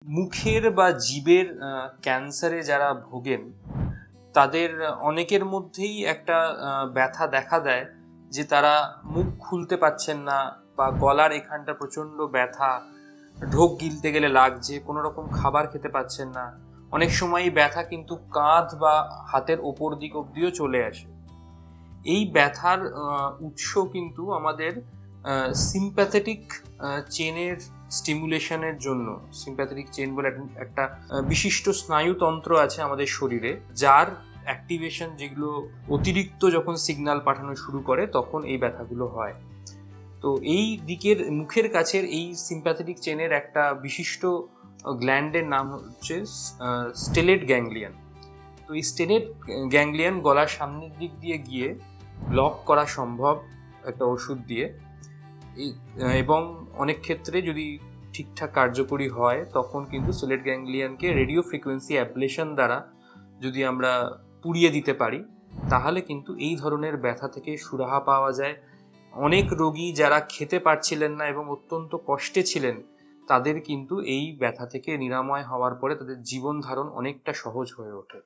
মুখের বা জিভের ক্যান্সারে যারা ভোগেন তাদের অনেকের মধ্যেই একটা ব্যথা দেখা দেয় যে তারা মুখ খুলতে পারছেন না, বা গলার এখানটা প্রচণ্ড ব্যথা, ঢোক গিলতে গেলে লাগছে, কোনো রকম খাবার খেতে পাচ্ছেন না। অনেক সময় এই ব্যথা কিন্তু কাঁধ বা হাতের ওপর দিক অব্দিও চলে আসে। এই ব্যথার উৎস কিন্তু আমাদের সিম্প্যাথেটিক চেনের স্টিমুলেশনের জন্য। সিম্প্যাথেটিক চেন বলে একটা বিশিষ্ট স্নায়ুতন্ত্র আছে আমাদের শরীরে, যার অ্যাক্টিভেশন, যেগুলো অতিরিক্ত যখন সিগন্যাল পাঠানো শুরু করে তখন এই ব্যথাগুলো হয়। তো এই দিকের মুখের কাছের এই সিম্প্যাথেটিক চেনের একটা বিশিষ্ট গ্ল্যান্ডের নাম হচ্ছে স্টেলেট গ্যাংলিয়ন। তো এই স্টেলেট গ্যাংলিয়ন গলার সামনের দিক দিয়ে গিয়ে ব্লক করা সম্ভব একটা ওষুধ দিয়ে, এবং অনেক ক্ষেত্রে যদি ঠিকঠাক কার্যকরী হয় তখন কিন্তু স্টেলেট গ্যাংলিয়নকে রেডিও ফ্রিকোয়েন্সি অ্যাবলেশন দ্বারা যদি আমরা পুড়িয়ে দিতে পারি তাহলে কিন্তু এই ধরনের ব্যথা থেকে সুরাহা পাওয়া যায়। অনেক রোগী যারা খেতে পারছিলেন না এবং অত্যন্ত কষ্টে ছিলেন, তাদের কিন্তু এই ব্যথা থেকে নিরাময় হওয়ার পরে তাদের জীবন ধারণ অনেকটা সহজ হয়ে ওঠে।